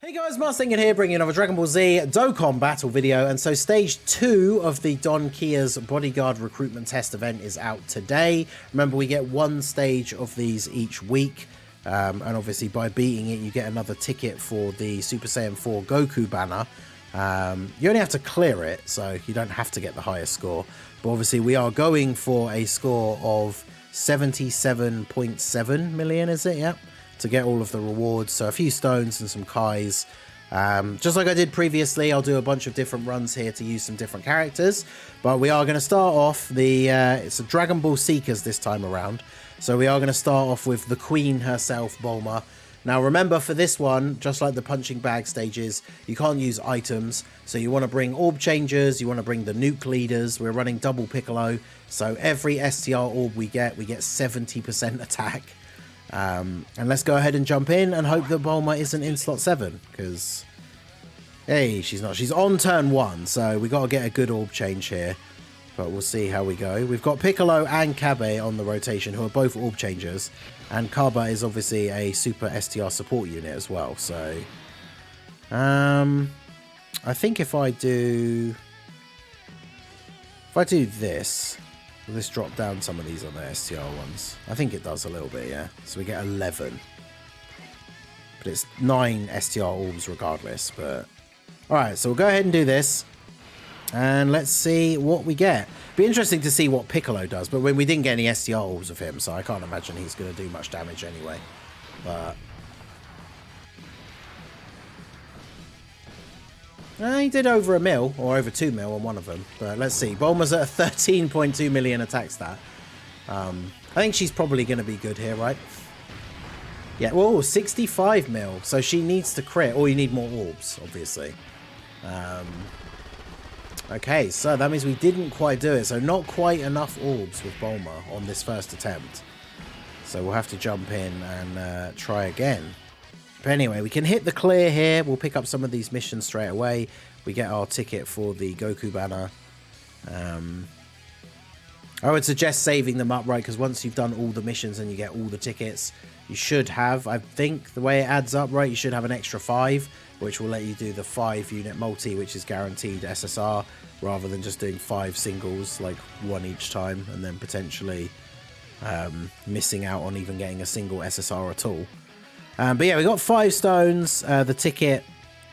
Hey guys, Mars Thinking here, bringing another Dragon Ball Z Dokkan battle video. And so stage 2 of the Don Kia's bodyguard recruitment test event is out today. Remember, we get one stage of these each week. And obviously by beating it, you get another ticket for the Super Saiyan 4 Goku banner. You only have to clear it, so you don't have to get the highest score. But obviously we are going for a score of 77.7 million, is it? Yeah. To get all of the rewards, so a few stones and some Kais. Just like I did previously, I'll do a bunch of different runs here to use some different characters, but we are going to start off the it's a Dragon Ball Seekers this time around, so we are going to start off with the Queen herself, Bulma. Now remember, for this one, just like the punching bag stages, you can't use items, so you want to bring orb changers, you want to bring the nuke leaders. We're running double Piccolo, so every STR orb we get 70% attack. And let's go ahead and jump in and hope that Bulma isn't in slot 7, because hey, she's not. She's on turn 1, so we got to get a good orb change here, but we'll see how we go. We've got Piccolo and Kabe on the rotation, who are both orb changers, and Kaba is obviously a super STR support unit as well. So I think if I do this, will this drop down some of these on the STR ones? I think it does a little bit, yeah. So we get 11. But it's 9 STR orbs regardless. But alright, so we'll go ahead and do this. And let's see what we get. Be interesting to see what Piccolo does. But when we didn't get any STR orbs of him, so I can't imagine he's going to do much damage anyway. But he did over 1 mil, or over 2 mil on one of them. But let's see. Bulma's at a 13.2 million attack stat. I think she's probably going to be good here, right? Yeah, whoa, 65 mil. So she needs to crit, or you need more orbs, obviously. Okay, so that means we didn't quite do it. So not quite enough orbs with Bulma on this first attempt. So we'll have to jump in and try again. But anyway, we can hit the clear here. We'll pick up some of these missions straight away. We get our ticket for the Goku banner. I would suggest saving them up, right? Because once you've done all the missions and you get all the tickets, you should have, I think the way it adds up, right, you should have an extra 5, which will let you do the 5 unit multi, which is guaranteed SSR, rather than just doing 5 singles, like 1 each time, and then potentially missing out on even getting a single SSR at all. But yeah, we got 5 stones, the ticket,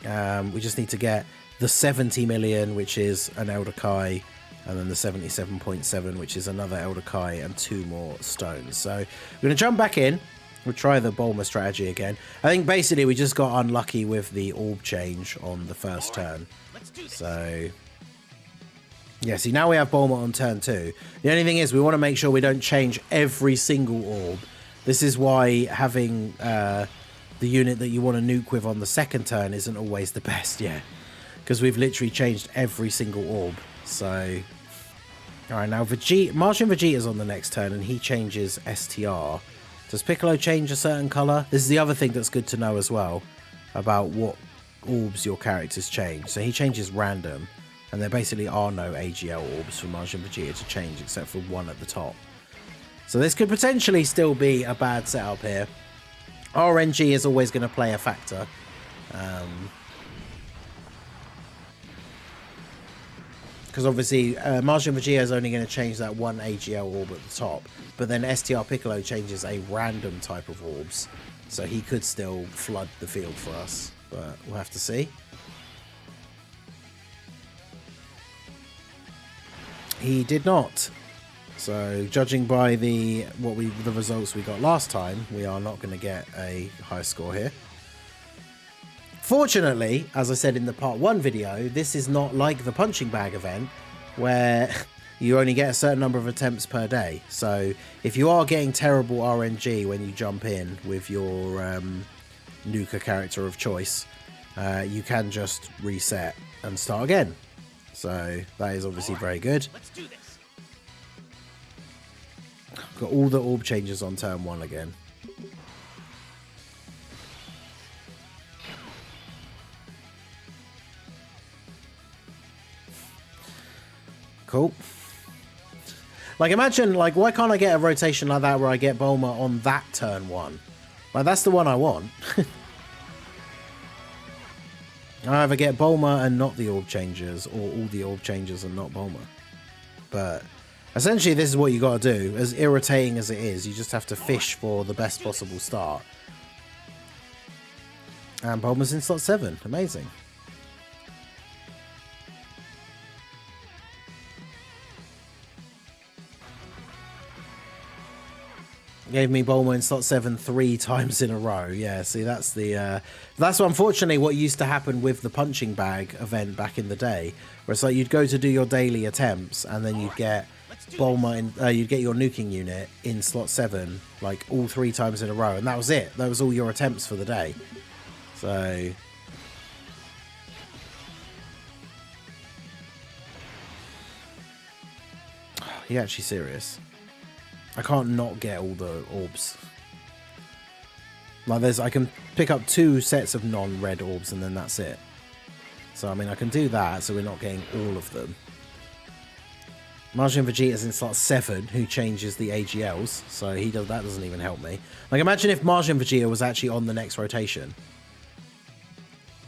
we just need to get the 70 million, which is an Elder Kai, and then the 77.7, which is another Elder Kai, and 2 more stones. So we're going to jump back in, we'll try the Bulma strategy again. I think basically we just got unlucky with the orb change on the first turn. So yeah, see, now we have Bulma on turn 2. The only thing is we want to make sure we don't change every single orb. This is why having the unit that you want to nuke with on the second turn isn't always the best, yeah. Because we've literally changed every single orb. So, alright, now Martian Vegeta's on the next turn and he changes STR. Does Piccolo change a certain colour? This is the other thing that's good to know as well about what orbs your characters change. So he changes random, and there basically are no AGL orbs for Martian Vegeta to change except for 1 at the top. So this could potentially still be a bad setup here. RNG is always going to play a factor. Because obviously Martian Vegeta is only going to change that 1 AGL orb at the top. But then STR Piccolo changes a random type of orbs. So he could still flood the field for us. But we'll have to see. He did not. So, judging by the results we got last time, we are not going to get a high score here. Fortunately, as I said in the part 1 video, this is not like the punching bag event, where you only get a certain number of attempts per day. So, if you are getting terrible RNG when you jump in with your Nuka character of choice, you can just reset and start again. So, that is obviously very good. Let's do this. Got all the orb changes on turn 1 again. Cool. Like, imagine, like, why can't I get a rotation like that where I get Bulma on that turn 1? Like, that's the one I want. I either get Bulma and not the orb changers, or all the orb changers and not Bulma. But essentially, this is what you got to do. As irritating as it is, you just have to fish for the best possible start. And Bulma's in slot 7. Amazing. Gave me Bulma in slot 7 3 times in a row. Yeah, see, that's the that's unfortunately what used to happen with the punching bag event back in the day, where it's like you'd go to do your daily attempts and then you'd get Bulma in, you'd get your nuking unit in slot 7 like all 3 times in a row, and that was it. That was all your attempts for the day. So are you actually serious? I can't not get all the orbs. Like I can pick up 2 sets of non-red orbs and then that's it. So I mean I can do that so we're not getting all of them. Majin Vegeta's in slot 7 who changes the AGLs, so that doesn't even help me. Like imagine if Majin Vegeta was actually on the next rotation.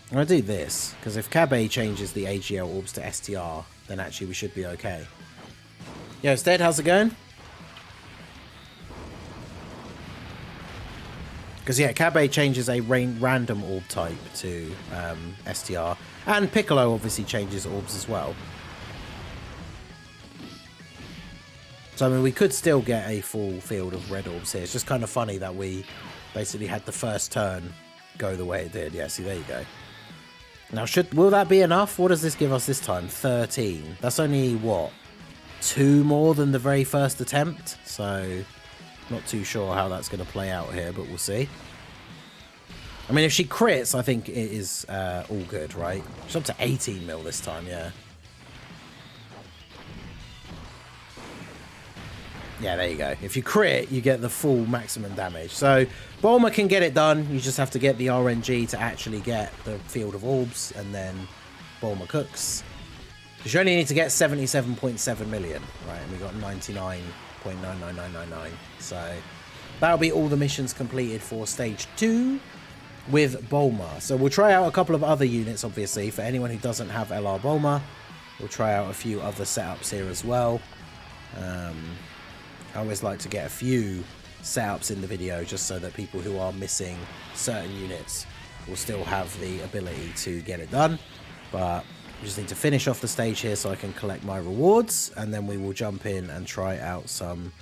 I'm gonna do this, because if Kabe changes the AGL orbs to STR, then actually we should be okay. Yo, Stead, how's it going? Because, yeah, Kabe changes a random orb type to STR. And Piccolo obviously changes orbs as well. So, I mean, we could still get a full field of red orbs here. It's just kind of funny that we basically had the first turn go the way it did. Yeah, see, there you go. Now, will that be enough? What does this give us this time? 13. That's only, what, 2 more than the very first attempt? So not too sure how that's going to play out here, but we'll see. I mean, if she crits, I think it is all good, right? She's up to 18 mil this time, yeah. Yeah, there you go. If you crit, you get the full maximum damage. So Bulma can get it done. You just have to get the RNG to actually get the field of orbs, and then Bulma cooks. Because you only need to get 77.7 million, right? And we got 99.99999. So that'll be all the missions completed for stage 2 with Bulma. So we'll try out a couple of other units, obviously, for anyone who doesn't have LR Bulma. We'll try out a few other setups here as well. I always like to get a few setups in the video just so that people who are missing certain units will still have the ability to get it done. But we just need to finish off the stage here so I can collect my rewards, and then we will jump in and try out some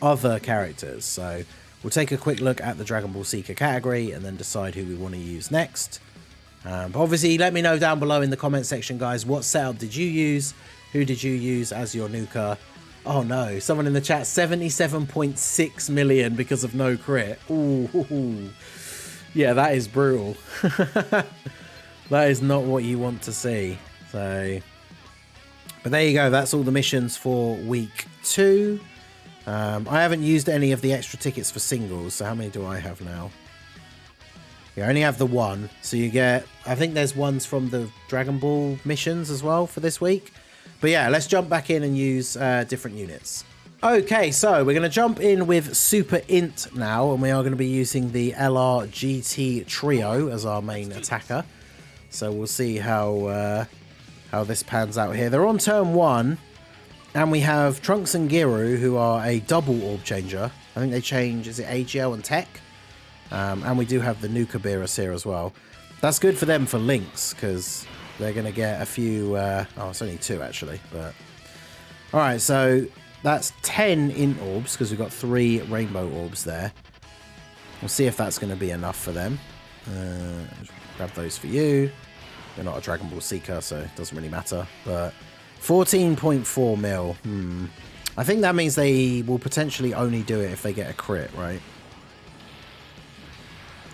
other characters. So we'll take a quick look at the Dragon Ball Seeker category and then decide who we want to use next. But obviously, let me know down below in the comment section, guys, what setup did you use? Who did you use as your nuker? Oh no, someone in the chat, 77.6 million because of no crit. Ooh, yeah, that is brutal. That is not what you want to see. So, but there you go, that's all the missions for week 2. I haven't used any of the extra tickets for singles, so how many do I have now? Yeah, I only have the 1. So you get, I think there's ones from the Dragon Ball missions as well for this week. But yeah, let's jump back in and use different units. Okay, so we're going to jump in with Super Int now, and we are going to be using the LR GT Trio as our main attacker. So we'll see how this pans out here. They're on turn 1, and we have Trunks and Giru, who are a double orb changer. I think they change, is it AGL and Tech? And we do have the Nuka Beerus here as well. That's good for them for links, because they're going to get a few... oh, it's only 2, actually. But alright, so that's 10 int orbs, because we've got 3 rainbow orbs there. We'll see if that's going to be enough for them. Grab those for you. They're not a Dragon Ball Seeker, so it doesn't really matter. But 14.4 mil. I think that means they will potentially only do it if they get a crit, right?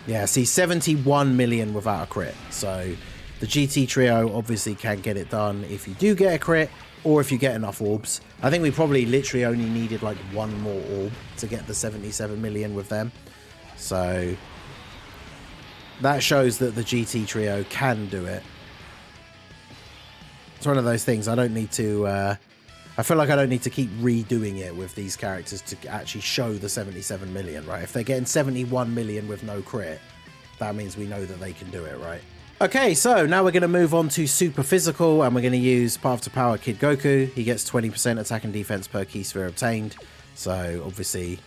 Yeah, see, 71 million without a crit. So the GT Trio obviously can get it done if you do get a crit, or if you get enough orbs. I think we probably literally only needed like 1 more orb to get the 77 million with them. So that shows that the GT Trio can do it. It's one of those things I don't need to... I feel like I don't need to keep redoing it with these characters to actually show the 77 million, right? If they're getting 71 million with no crit, that means we know that they can do it, right? Okay, so now we're going to move on to Super Physical, and we're going to use Path to Power Kid Goku. He gets 20% attack and defense per key sphere obtained. So, obviously,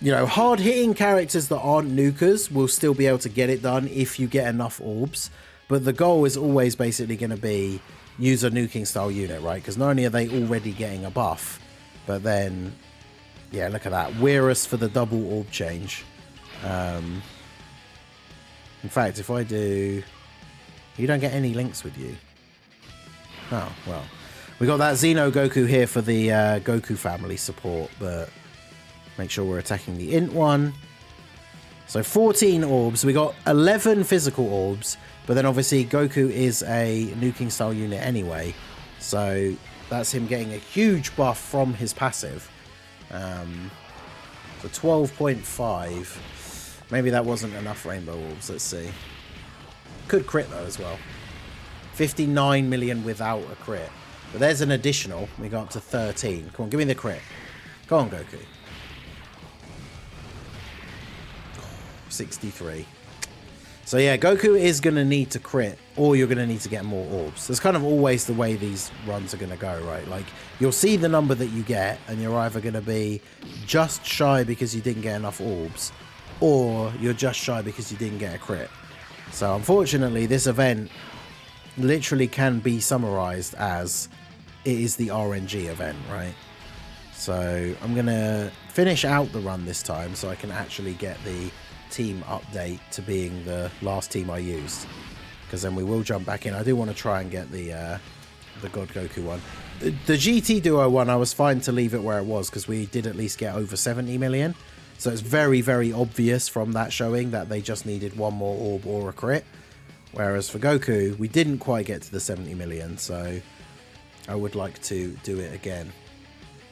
you know, hard-hitting characters that aren't nukers will still be able to get it done if you get enough orbs. But the goal is always basically going to be use a nuking style unit, right? Because not only are they already getting a buff, but then, yeah, look at that. Weirus for the double orb change. In fact, if I do... You don't get any links with you. Oh, well. We got that Xeno Goku here for the Goku family support, but make sure we're attacking the int one. So 14 orbs. We got 11 physical orbs, but then obviously Goku is a nuking style unit anyway. So that's him getting a huge buff from his passive. So 12.5. Maybe that wasn't enough rainbow orbs. Let's see. Could crit though as well. 59 million without a crit. But there's an additional. We got up to 13. Come on, give me the crit. Go on, Goku. 63. So yeah, Goku is going to need to crit, or you're going to need to get more orbs. That's kind of always the way these runs are going to go, right? Like, you'll see the number that you get, and you're either going to be just shy because you didn't get enough orbs, or you're just shy because you didn't get a crit. So unfortunately, this event literally can be summarized as it is the RNG event, right? So I'm going to finish out the run this time so I can actually get the team update to being the last team I used, because then we will jump back in. I do want to try and get the God Goku one. The GT Duo one, I was fine to leave it where it was because we did at least get over 70 million. So it's very, very obvious from that showing that they just needed one more orb or a crit. Whereas for Goku, we didn't quite get to the 70 million. So I would like to do it again.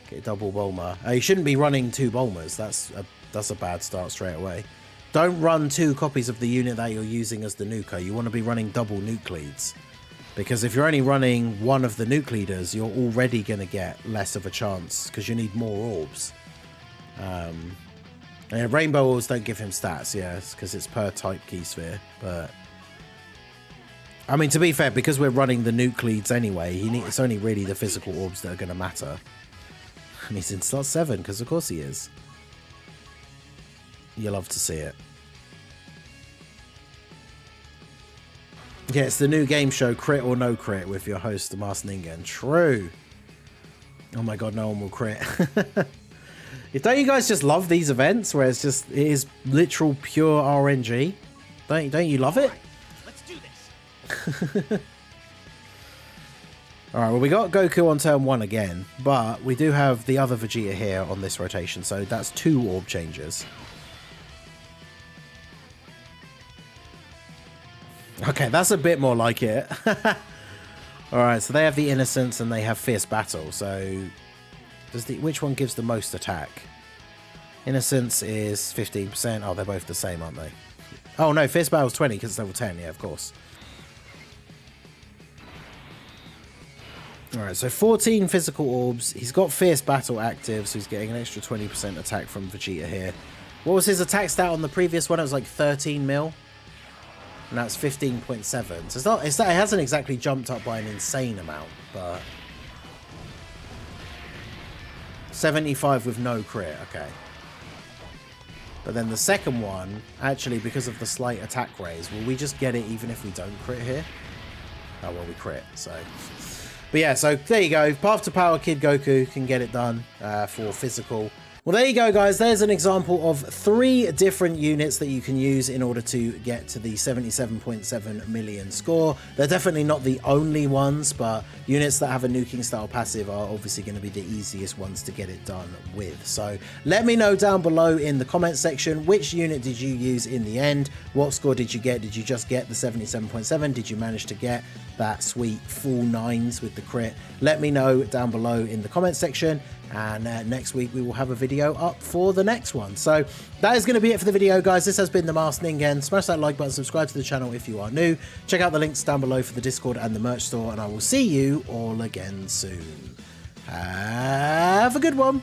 Get double Bulma. You shouldn't be running 2 Bulmas. That's a bad start straight away. Don't run 2 copies of the unit that you're using as the nuker. You want to be running double nuke leads. Because if you're only running one of the nuke leaders, you're already going to get less of a chance because you need more orbs. And rainbow orbs don't give him stats, yes, because it's per type key sphere. But I mean, to be fair, because we're running the nuke leads anyway, it's only really the physical orbs that are going to matter. And he's in slot 7, because of course he is. You'll love to see it. Yeah, it's the new game show, Crit or No Crit, with your host, the Masked Ningen. True. Oh my god, no one will crit. Don't you guys just love these events where it is literal pure RNG? Don't you love it? Let's do this. Alright, well, we got Goku on turn 1 again, but we do have the other Vegeta here on this rotation, so that's 2 orb changes. Okay, that's a bit more like it. Alright, so they have the Innocence and they have Fierce Battle, so which one gives the most attack? Innocence is 15%. Oh, they're both the same, aren't they? Oh no, Fierce Battle is 20 because it's level 10, yeah, of course. Alright, so 14 physical orbs. He's got Fierce Battle active, so he's getting an extra 20% attack from Vegeta here. What was his attack stat on the previous one? It was like 13 mil. And that's 15.7. So it hasn't exactly jumped up by an insane amount, but 75 with no crit, okay. But then the second one, actually, because of the slight attack raise, will we just get it even if we don't crit here? Oh, well, we crit, so. But yeah, so there you go. Path to Power Kid Goku can get it done for physical. Well, there you go, guys. There's an example of 3 different units that you can use in order to get to the 77.7 million score. They're definitely not the only ones, but units that have a nuking style passive are obviously going to be the easiest ones to get it done with. So let me know down below in the comment section, which unit did you use in the end? What score did you get? Did you just get the 77.7? Did you manage to get that sweet full 9s with the crit? Let me know down below in the comment section. And next week we will have a video up for the next one. So that is going to be it for the video, guys. This has been the Masked Ningen. Smash that like button, subscribe to the channel if you are new. Check out the links down below for the Discord and the merch store, and I will see you all again soon. Have a good one.